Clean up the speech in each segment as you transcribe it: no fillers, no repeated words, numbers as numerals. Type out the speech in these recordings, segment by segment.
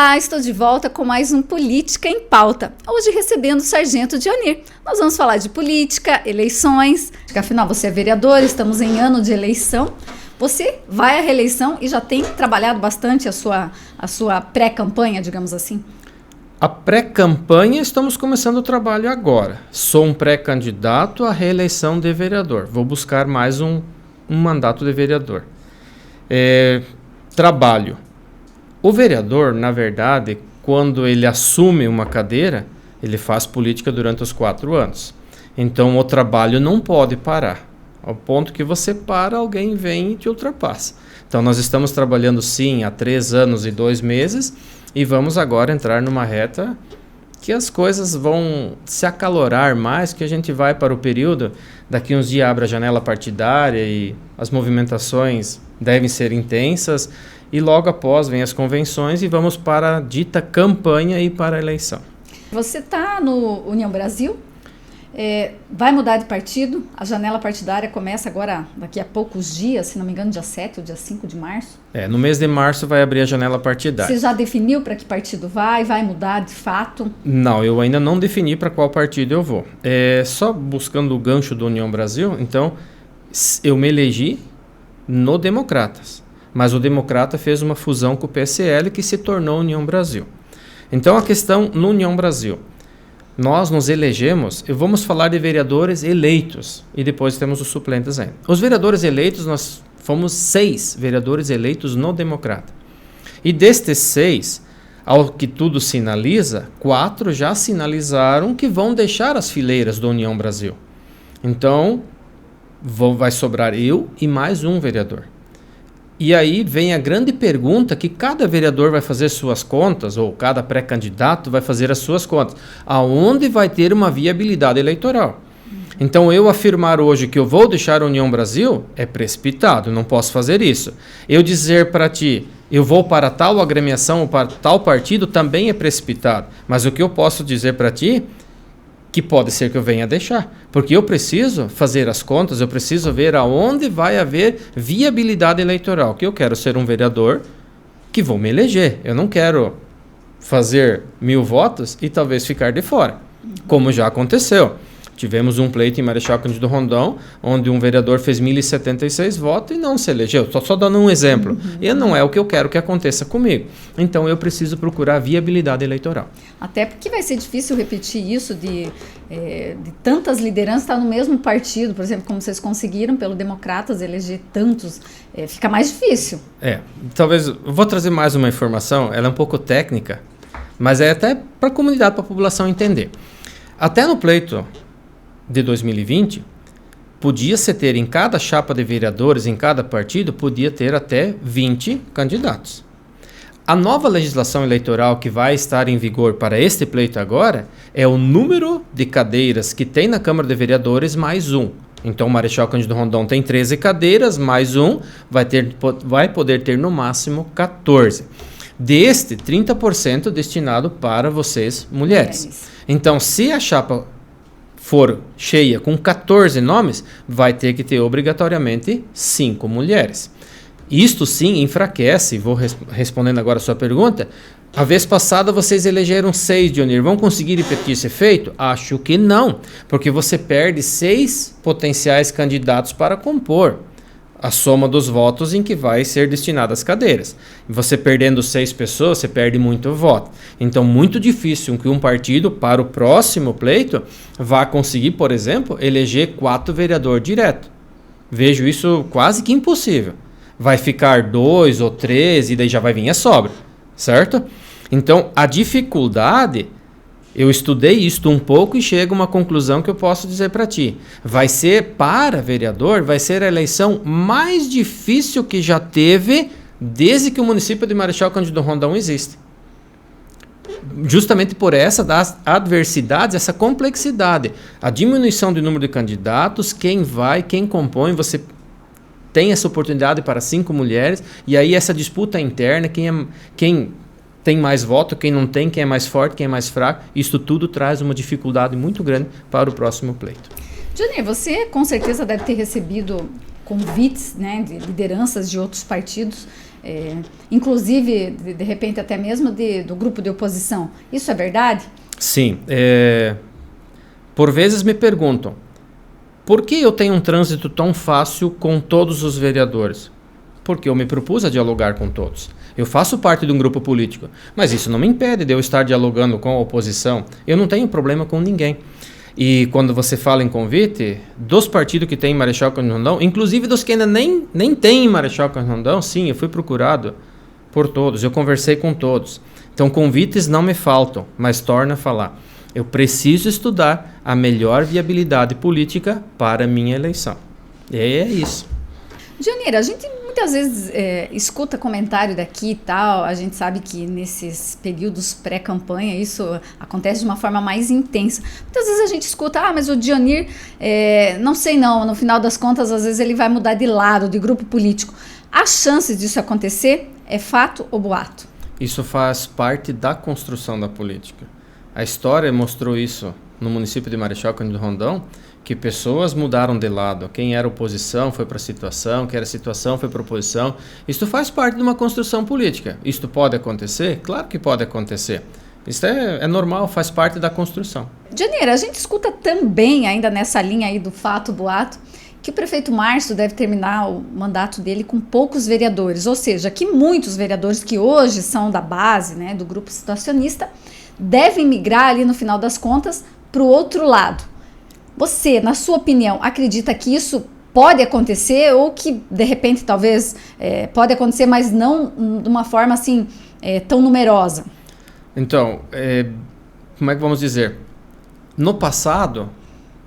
Olá, estou de volta com mais um Política em Pauta. Hoje recebendo o Sargento Dionir. Nós vamos falar de política, eleições. Afinal, você é vereador, estamos em ano de eleição. Você vai à reeleição e já tem trabalhado bastante a sua pré-campanha, digamos assim? A pré-campanha, estamos começando o trabalho agora. Sou um pré-candidato à reeleição de vereador. Vou buscar mais um mandato de vereador. Trabalho. O vereador, na verdade, quando ele assume uma cadeira, ele faz política durante os 4 anos. Então, o trabalho não pode parar. Ao ponto que você para, alguém vem e te ultrapassa. Então, nós estamos trabalhando, sim, há 3 anos e 2 meses e vamos agora entrar numa reta que as coisas vão se acalorar mais, que a gente vai para o período, daqui uns dias abre a janela partidária e as movimentações devem ser intensas. E logo após vem as convenções e vamos para a dita campanha e para a eleição. Você está no União Brasil, vai mudar de partido, a janela partidária começa agora daqui a poucos dias, se não me engano dia 7 ou dia 5 de março. No mês de março vai abrir a janela partidária. Você já definiu para que partido vai mudar de fato? Não, eu ainda não defini para qual partido eu vou. Só buscando o gancho do União Brasil, então eu me elegi no Democratas. Mas o Democrata fez uma fusão com o PSL que se tornou União Brasil. Então a questão no União Brasil, nós nos elegemos, e vamos falar de vereadores eleitos, e depois temos os suplentes ainda. Os vereadores eleitos, nós fomos 6 vereadores eleitos no Democrata. E destes 6, ao que tudo sinaliza, 4 já sinalizaram que vão deixar as fileiras do União Brasil. Então, vai sobrar eu e mais um vereador. E aí vem a grande pergunta que cada vereador vai fazer suas contas, ou cada pré-candidato vai fazer as suas contas. Aonde vai ter uma viabilidade eleitoral? Então, eu afirmar hoje que eu vou deixar a União Brasil é precipitado, não posso fazer isso. Eu dizer para ti, eu vou para tal agremiação ou para tal partido também é precipitado. Mas o que eu posso dizer para ti que pode ser que eu venha deixar, porque eu preciso fazer as contas, eu preciso ver aonde vai haver viabilidade eleitoral, que eu quero ser um vereador que vou me eleger, eu não quero fazer 1000 votos e talvez ficar de fora, como já aconteceu. Tivemos um pleito em Marechal Cândido Rondon, onde um vereador fez 1076 votos e não se elegeu. Estou só dando um exemplo. E não é o que eu quero que aconteça comigo. Então, eu preciso procurar viabilidade eleitoral. Até porque vai ser difícil repetir isso de tantas lideranças estar no mesmo partido. Por exemplo, como vocês conseguiram pelo Democratas eleger tantos, fica mais difícil. Talvez, eu vou trazer mais uma informação, ela é um pouco técnica, mas é até para a comunidade, para a população entender. Até no pleito de 2020, podia-se ter em cada chapa de vereadores, em cada partido, podia ter até 20 candidatos. A nova legislação eleitoral que vai estar em vigor para este pleito agora é o número de cadeiras que tem na Câmara de Vereadores mais 1. Então, o Marechal Cândido Rondon tem 13 cadeiras, mais 1, vai poder ter no máximo 14. Deste, 30% destinado para vocês, mulheres. Então, se a chapa for cheia com 14 nomes, vai ter que ter obrigatoriamente 5 mulheres. Isto sim enfraquece, vou respondendo agora a sua pergunta, a vez passada vocês elegeram 6, Dionir, vão conseguir repetir esse feito? Acho que não, porque você perde 6 potenciais candidatos para compor a soma dos votos em que vai ser destinadas as cadeiras. Você perdendo 6 pessoas, você perde muito voto. Então, muito difícil que um partido, para o próximo pleito, vá conseguir, por exemplo, eleger 4 vereadores direto. Vejo isso quase que impossível. Vai ficar 2 ou 3 e daí já vai vir a sobra, certo? Então, a dificuldade, eu estudei isto um pouco e chego a uma conclusão que eu posso dizer para ti. Vai ser, para vereador, vai ser a eleição mais difícil que já teve desde que o município de Marechal Cândido Rondon existe. Justamente por essa das adversidades, essa complexidade. A diminuição do número de candidatos, quem vai, quem compõe, você tem essa oportunidade para 5 mulheres, e aí essa disputa interna, quem tem mais voto, quem não tem, quem é mais forte, quem é mais fraco, isso tudo traz uma dificuldade muito grande para o próximo pleito. Dionir, você com certeza deve ter recebido convites, né, de lideranças de outros partidos inclusive, de repente, até mesmo do grupo de oposição. Isso é verdade? Sim. Por vezes me perguntam, por que eu tenho um trânsito tão fácil com todos os vereadores? Porque eu me propus a dialogar com todos. Eu faço parte de um grupo político, mas isso não me impede de eu estar dialogando com a oposição. Eu não tenho problema com ninguém. E quando você fala em convite, dos partidos que tem em Marechal Cândido Rondon, inclusive dos que ainda nem tem em Marechal Cândido Rondon, sim, eu fui procurado por todos, eu conversei com todos. Então convites não me faltam, mas torna a falar. Eu preciso estudar a melhor viabilidade política para a minha eleição. E é isso. Dionir, a gente muitas vezes escuta comentário daqui e tal, a gente sabe que nesses períodos pré-campanha isso acontece de uma forma mais intensa. Muitas vezes a gente escuta, mas o Dionir, não sei não, no final das contas às vezes ele vai mudar de lado, de grupo político. As chances disso acontecer é fato ou boato? Isso faz parte da construção da política. A história mostrou isso no município de Marechal Cândido Rondon, que pessoas mudaram de lado. Quem era oposição foi para a situação, quem era situação foi para a oposição. Isso faz parte de uma construção política. Isto pode acontecer? Claro que pode acontecer. Isso é normal, faz parte da construção. Dionir, a gente escuta também, ainda nessa linha aí do fato, boato, que o prefeito Márcio deve terminar o mandato dele com poucos vereadores, ou seja, que muitos vereadores que hoje são da base, né, do grupo situacionista, devem migrar ali no final das contas para o outro lado. Você, na sua opinião, acredita que isso pode acontecer ou que, de repente, talvez pode acontecer, mas não de uma forma assim tão numerosa? Então, como é que vamos dizer? No passado,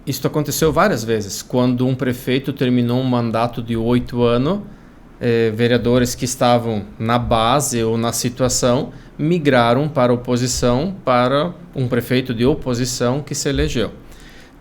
isso aconteceu várias vezes. Quando um prefeito terminou um mandato de 8 anos, vereadores que estavam na base ou na situação migraram para a oposição, para um prefeito de oposição que se elegeu.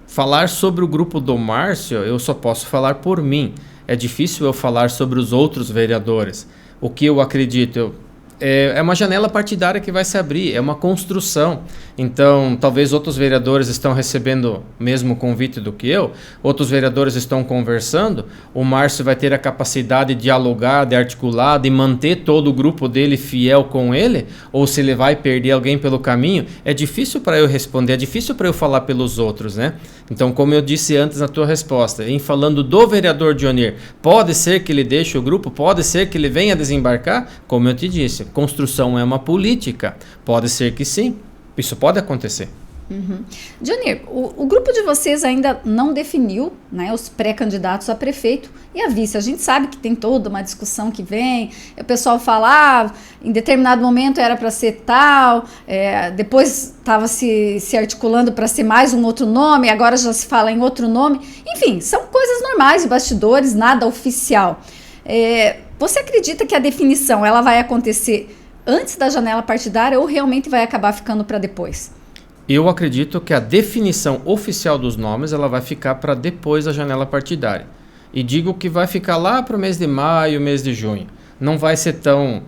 Falar sobre o grupo do Márcio, eu só posso falar por mim. É difícil eu falar sobre os outros vereadores. O que eu acredito é uma janela partidária que vai se abrir, é uma construção. Então, talvez outros vereadores estão recebendo o mesmo convite do que eu, outros vereadores estão conversando, o Márcio vai ter a capacidade de dialogar, de articular, de manter todo o grupo dele fiel com ele, ou se ele vai perder alguém pelo caminho, é difícil para eu responder, é difícil para eu falar pelos outros, né? Então, como eu disse antes na tua resposta, em falando do vereador Dionir, pode ser que ele deixe o grupo, pode ser que ele venha desembarcar, como eu te disse, construção é uma política, pode ser que sim. Isso pode acontecer. Uhum. Dionir, o grupo de vocês ainda não definiu, né, os pré-candidatos a prefeito e a vice. A gente sabe que tem toda uma discussão que vem, o pessoal fala, em determinado momento era para ser tal, depois estava se articulando para ser mais um outro nome, agora já se fala em outro nome. Enfim, são coisas normais de bastidores, nada oficial. Você acredita que a definição ela vai acontecer antes da janela partidária ou realmente vai acabar ficando para depois? Eu acredito que a definição oficial dos nomes ela vai ficar para depois da janela partidária. E digo que vai ficar lá para o mês de maio, mês de junho. Não vai ser tão...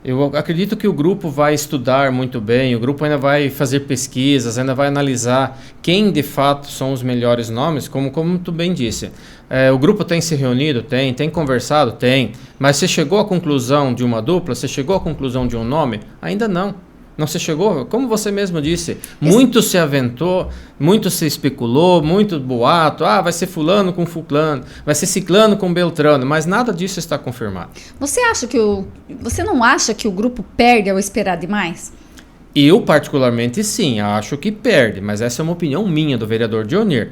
Eu acredito que o grupo vai estudar muito bem, o grupo ainda vai fazer pesquisas, ainda vai analisar quem de fato são os melhores nomes, como tu bem disse. O grupo tem se reunido? Tem conversado? Tem. Mas você chegou à conclusão de uma dupla? Você chegou à conclusão de um nome? Ainda não. Não se chegou? Como você mesmo disse, muito se aventou, muito se especulou, muito boato, vai ser fulano com fulano, vai ser ciclano com beltrano, mas nada disso está confirmado. Você não acha que o grupo perde ao esperar demais? Eu, particularmente, sim, acho que perde, mas essa é uma opinião minha, do vereador Dionir.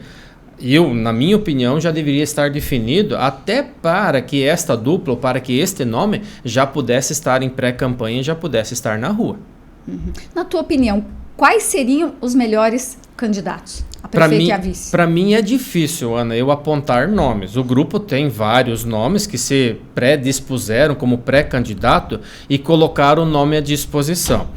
Eu, na minha opinião, já deveria estar definido até para que esta dupla, ou para que este nome já pudesse estar em pré-campanha e já pudesse estar na rua. Uhum. Na tua opinião, quais seriam os melhores candidatos a prefeito e a vice? Para mim é difícil, Ana, eu apontar nomes. O grupo tem vários nomes que se predispuseram como pré-candidato e colocaram o nome à disposição.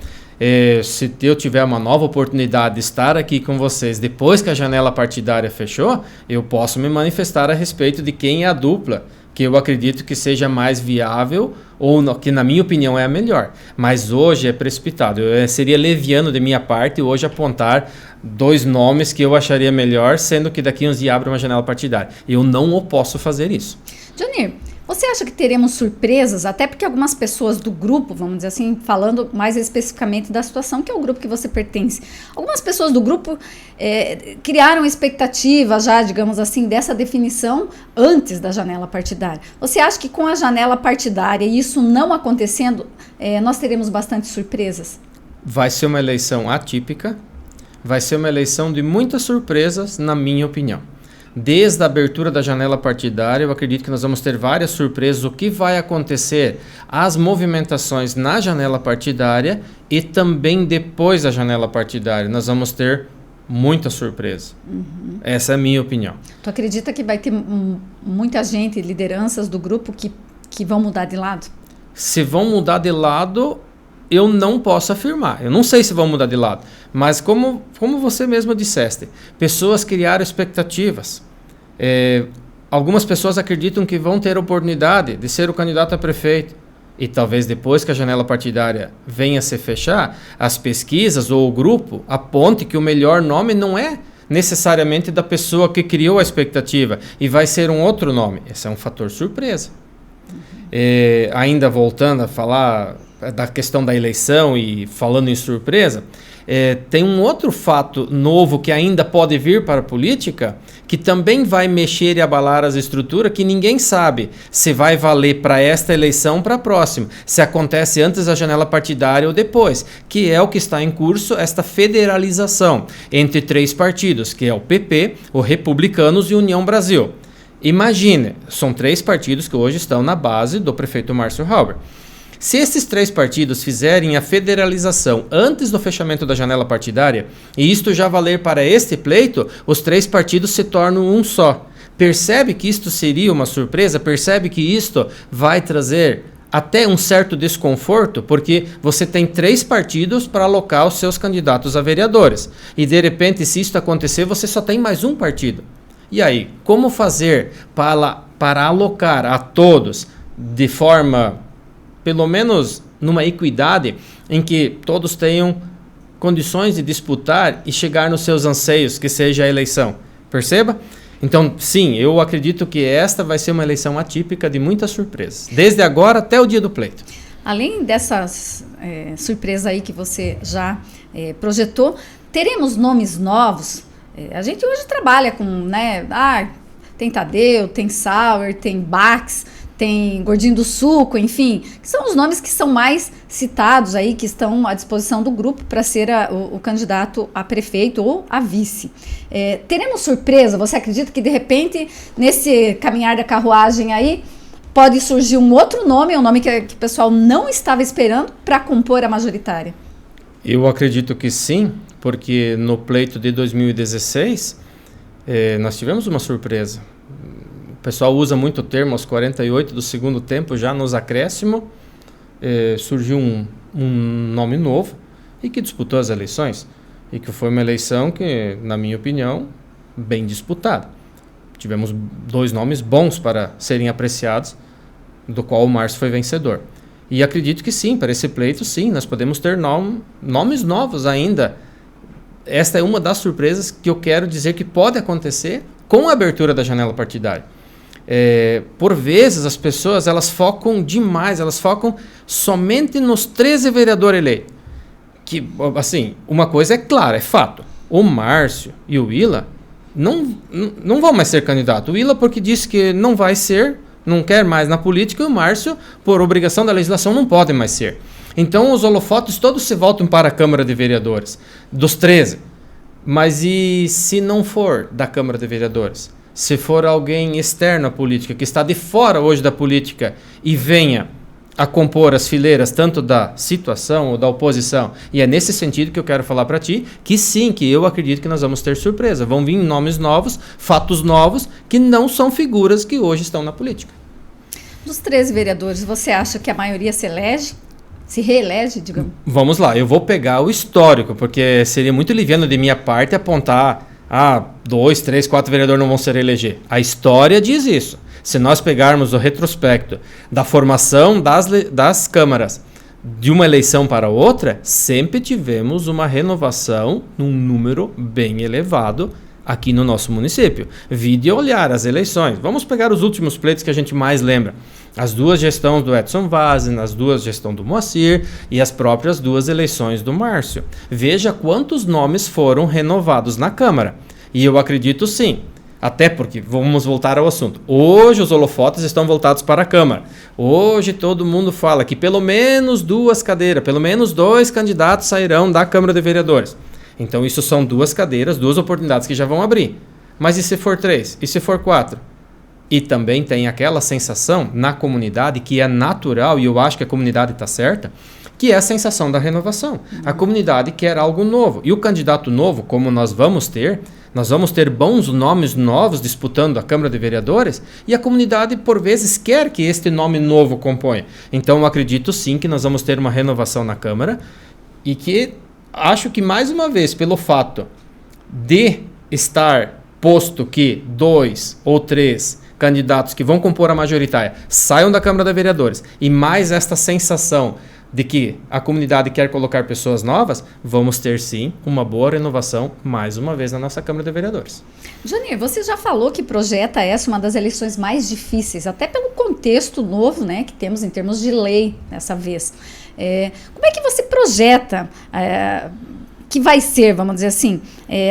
Se eu tiver uma nova oportunidade de estar aqui com vocês depois que a janela partidária fechou, eu posso me manifestar a respeito de quem é a dupla que eu acredito que seja mais viável ou que na minha opinião é a melhor. Mas hoje é precipitado. Seria leviano de minha parte hoje apontar 2 nomes que eu acharia melhor, sendo que daqui uns dias abre uma janela partidária. Eu não posso fazer isso. Dionir, Você acha que teremos surpresas? Até porque algumas pessoas do grupo, vamos dizer assim, falando mais especificamente da situação que é o grupo que você pertence, algumas pessoas do grupo criaram expectativa já, digamos assim, dessa definição antes da janela partidária. Você acha que com a janela partidária e isso não acontecendo, nós teremos bastante surpresas? Vai ser uma eleição atípica, vai ser uma eleição de muitas surpresas, na minha opinião. Desde a abertura da janela partidária, eu acredito que nós vamos ter várias surpresas, o que vai acontecer, as movimentações na janela partidária e também depois da janela partidária. Nós vamos ter muita surpresa. Uhum. Essa é a minha opinião. Tu acredita que vai ter muita gente, lideranças do grupo que vão mudar de lado? Se vão mudar de lado, eu não posso afirmar. Eu não sei se vão mudar de lado. Mas como você mesmo disseste, pessoas criaram expectativas. Algumas pessoas acreditam que vão ter oportunidade de ser o candidato a prefeito. E talvez depois que a janela partidária venha a se fechar, as pesquisas ou o grupo aponte que o melhor nome não é necessariamente da pessoa que criou a expectativa e vai ser um outro nome. Esse é um fator surpresa. Ainda voltando a falar da questão da eleição e falando em surpresa, tem um outro fato novo que ainda pode vir para a política, que também vai mexer e abalar as estruturas, que ninguém sabe se vai valer para esta eleição ou para a próxima, se acontece antes da janela partidária ou depois, que é o que está em curso, esta federalização entre 3 partidos, que é o PP, o Republicanos e União Brasil. Imagine, são 3 partidos que hoje estão na base do prefeito Márcio Halber. Se esses 3 partidos fizerem a federalização antes do fechamento da janela partidária, e isto já valer para este pleito, os 3 partidos se tornam um só. Percebe que isto seria uma surpresa? Percebe que isto vai trazer até um certo desconforto, porque você tem 3 partidos para alocar os seus candidatos a vereadores. E de repente, se isto acontecer, você só tem mais um partido. E aí, como fazer para alocar a todos de forma, pelo menos numa equidade, em que todos tenham condições de disputar e chegar nos seus anseios, que seja a eleição? Perceba? Então, sim, eu acredito que esta vai ser uma eleição atípica de muitas surpresas, desde agora até o dia do pleito. Além dessas surpresas aí que você já projetou, teremos nomes novos. A gente hoje trabalha com, né, tem Tadeu, tem Sauer, tem Bax, tem Gordinho do Suco, enfim, que são os nomes que são mais citados aí, que estão à disposição do grupo para ser o candidato a prefeito ou a vice. Teremos surpresa? Você acredita que de repente, nesse caminhar da carruagem aí, pode surgir um outro nome, um nome que o pessoal não estava esperando para compor a majoritária? Eu acredito que sim, porque no pleito de 2016 nós tivemos uma surpresa. O pessoal usa muito o termo aos 48 do segundo tempo, já nos acréscimos, surgiu um nome novo e que disputou as eleições. E que foi uma eleição que, na minha opinião, bem disputada. Tivemos 2 nomes bons para serem apreciados, do qual o Márcio foi vencedor. E acredito que sim, para esse pleito, sim, nós podemos ter nomes novos ainda. Esta é uma das surpresas que eu quero dizer que pode acontecer com a abertura da janela partidária. Por vezes as pessoas elas focam demais, elas focam somente nos 13 vereadores eleitos. Que, assim, uma coisa é clara, é fato. O Márcio e o Willa não vão mais ser candidato. O Willa porque disse que não vai ser, não quer mais na política, e o Márcio, por obrigação da legislação, não pode mais ser. Então os holofotes todos se voltam para a Câmara de Vereadores, dos 13. Mas e se não for da Câmara de Vereadores? Se for alguém externo à política, que está de fora hoje da política e venha a compor as fileiras tanto da situação ou da oposição, e é nesse sentido que eu quero falar para ti, que sim, que eu acredito que nós vamos ter surpresa. Vão vir nomes novos, fatos novos, que não são figuras que hoje estão na política. Dos 13 vereadores, você acha que a maioria se elege? Se reelege, digamos? Vamos lá, eu vou pegar o histórico, porque seria muito liviano de minha parte apontar 2, 3, 4 vereadores não vão se reeleger. A história diz isso. Se nós pegarmos o retrospecto da formação das câmaras de uma eleição para outra, sempre tivemos uma renovação num número bem elevado aqui no nosso município. Vide olhar as eleições. Vamos pegar os últimos pleitos que a gente mais lembra. As duas gestões do Edson Vazem, as duas gestões do Moacir e as próprias duas eleições do Márcio. Veja quantos nomes foram renovados na Câmara. E eu acredito sim. Até porque, vamos voltar ao assunto, hoje os holofotes estão voltados para a Câmara. Hoje todo mundo fala que pelo menos 2 cadeiras, pelo menos 2 candidatos sairão da Câmara de Vereadores. Então isso são 2 cadeiras, 2 oportunidades que já vão abrir. Mas e se for 3? E se for 4? E também tem aquela sensação na comunidade que é natural, e eu acho que a comunidade está certa, que é a sensação da renovação. A comunidade quer algo novo. E o candidato novo, como nós vamos ter bons nomes novos disputando a Câmara de Vereadores, e a comunidade, por vezes, quer que este nome novo componha. Então, eu acredito sim que nós vamos ter uma renovação na Câmara, e que acho que, mais uma vez, pelo fato de estar posto que 2 ou 3 candidatos que vão compor a majoritária saiam da Câmara de Vereadores, e mais esta sensação de que a comunidade quer colocar pessoas novas, vamos ter sim uma boa renovação mais uma vez na nossa Câmara de Vereadores. Janir, você já falou que projeta essa uma das eleições mais difíceis, até pelo contexto novo, né, que temos em termos de lei dessa vez. Como é que você projeta que vai ser, vamos dizer assim?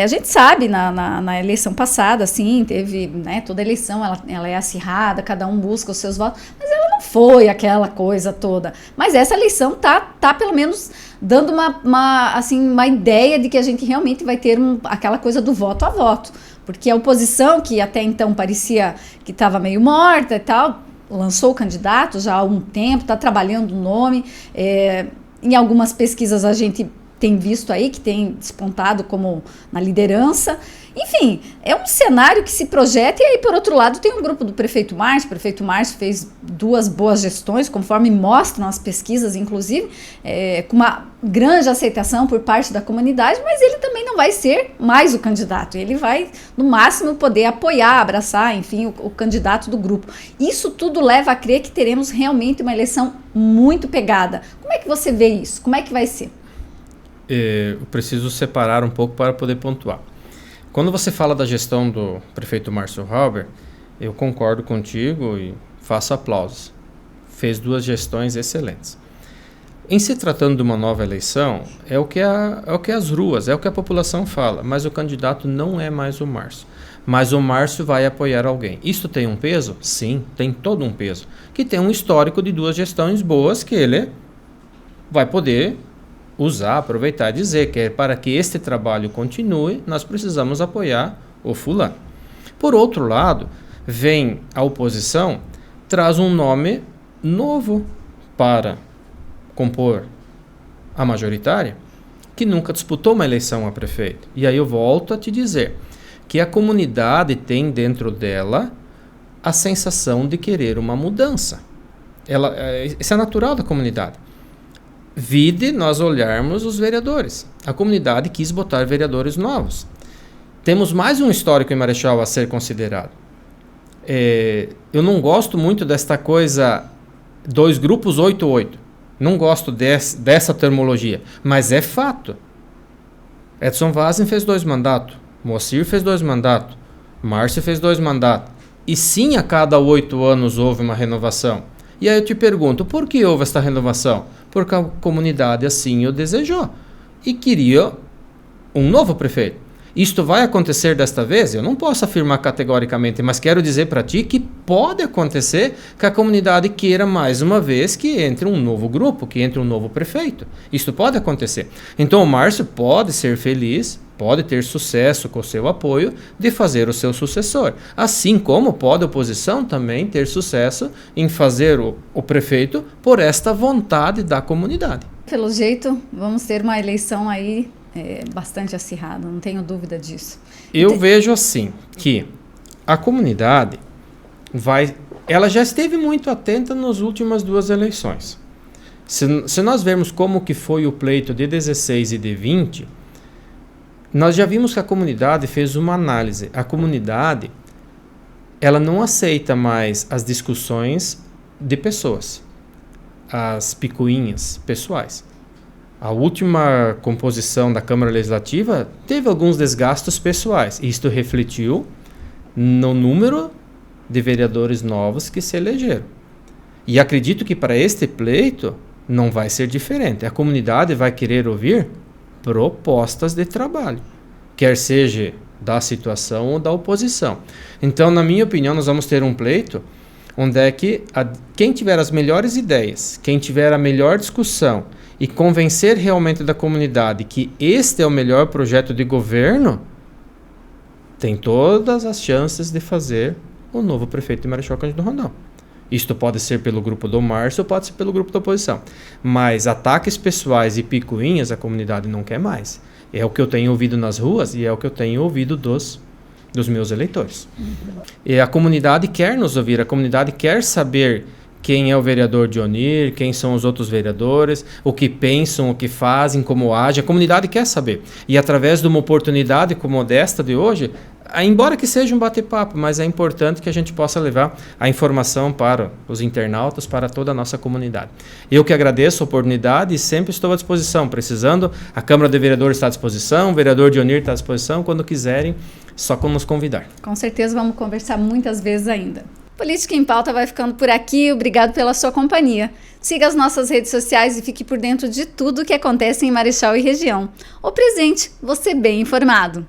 A gente sabe, na eleição passada, assim, teve, né, toda eleição ela é acirrada, cada um busca os seus votos, mas ela não foi aquela coisa toda. Mas essa eleição tá pelo menos dando uma ideia de que a gente realmente vai ter aquela coisa do voto a voto. Porque a oposição, que até então parecia que estava meio morta e tal, lançou o candidato já há algum tempo, está trabalhando o nome. Em algumas pesquisas a gente tem visto aí, que tem despontado como na liderança. Enfim, é um cenário que se projeta, e aí, por outro lado, tem um grupo do prefeito Márcio. O prefeito Márcio fez 2 boas gestões, conforme mostram as pesquisas, inclusive, com uma grande aceitação por parte da comunidade, mas ele também não vai ser mais o candidato. Ele vai, no máximo, poder apoiar, abraçar, enfim, o candidato do grupo. Isso tudo leva a crer que teremos realmente uma eleição muito pegada. Como é que você vê isso? Como é que vai ser? Eu preciso separar um pouco para poder pontuar. Quando você fala da gestão do prefeito Márcio Halber, eu concordo contigo e faço aplausos. Fez 2 gestões excelentes. Em se tratando de uma nova eleição, é o que as ruas, é o que a população fala, mas o candidato não é mais o Márcio. Mas o Márcio vai apoiar alguém. Isso tem um peso? Sim, tem todo um peso. Que tem um histórico de 2 gestões boas que ele vai poder usar, aproveitar e dizer que para que este trabalho continue, nós precisamos apoiar o fulano. Por outro lado, vem a oposição, traz um nome novo para compor a majoritária, que nunca disputou uma eleição a prefeito. E aí eu volto a te dizer que a comunidade tem dentro dela a sensação de querer uma mudança. Isso é natural da comunidade. Vide nós olharmos os vereadores. A comunidade quis botar vereadores novos. Temos mais um histórico em Marechal a ser considerado. Eu não gosto muito desta coisa 2 grupos 8-8. Não gosto dessa terminologia, mas é fato. Edson Vazem fez 2 mandatos, Moacir fez 2 mandatos, Márcio fez 2 mandatos. E sim, a cada 8 anos houve uma renovação. E aí eu te pergunto, por que houve esta renovação? Porque a comunidade assim o desejou e queria um novo prefeito. Isto vai acontecer desta vez? Eu não posso afirmar categoricamente, mas quero dizer para ti que pode acontecer que a comunidade queira mais uma vez que entre um novo grupo, que entre um novo prefeito. Isto pode acontecer. Então o Márcio pode ser feliz, pode ter sucesso com o seu apoio de fazer o seu sucessor. Assim como pode a oposição também ter sucesso em fazer o prefeito por esta vontade da comunidade. Pelo jeito, vamos ter uma eleição aí bastante acirrada, não tenho dúvida disso. Eu vejo assim, que a comunidade ela já esteve muito atenta nas últimas 2 eleições. Se nós vermos como que foi o pleito de 16 e de 20, nós já vimos que a comunidade fez uma análise. A comunidade, ela não aceita mais as discussões de pessoas, as picuinhas pessoais. a última composição da Câmara Legislativa teve alguns desgastes pessoais. Isto refletiu no número de vereadores novos que se elegeram. E acredito que para este pleito não vai ser diferente. A comunidade vai querer ouvir propostas de trabalho, quer seja da situação ou da oposição. Então, na minha opinião, nós vamos ter um pleito onde é que quem tiver as melhores ideias, quem tiver a melhor discussão e convencer realmente da comunidade que este é o melhor projeto de governo, tem todas as chances de fazer o novo prefeito de Marechal Cândido Rondon. Isto pode ser pelo grupo do Márcio ou pode ser pelo grupo da oposição. Mas ataques pessoais e picuinhas a comunidade não quer mais. É o que eu tenho ouvido nas ruas e é o que eu tenho ouvido dos meus eleitores. E a comunidade quer nos ouvir, a comunidade quer saber quem é o vereador Dionir, quem são os outros vereadores, o que pensam, o que fazem, como agem. A comunidade quer saber. E através de uma oportunidade como esta de hoje, embora que seja um bate-papo, mas é importante que a gente possa levar a informação para os internautas, para toda a nossa comunidade. Eu que agradeço a oportunidade e sempre estou à disposição. Precisando, a Câmara de Vereadores está à disposição, o vereador Dionir está à disposição. Quando quiserem, só como nos convidar. Com certeza vamos conversar muitas vezes ainda. Política em Pauta vai ficando por aqui. Obrigado pela sua companhia. Siga as nossas redes sociais e fique por dentro de tudo o que acontece em Marechal e região. O Presente, você bem informado.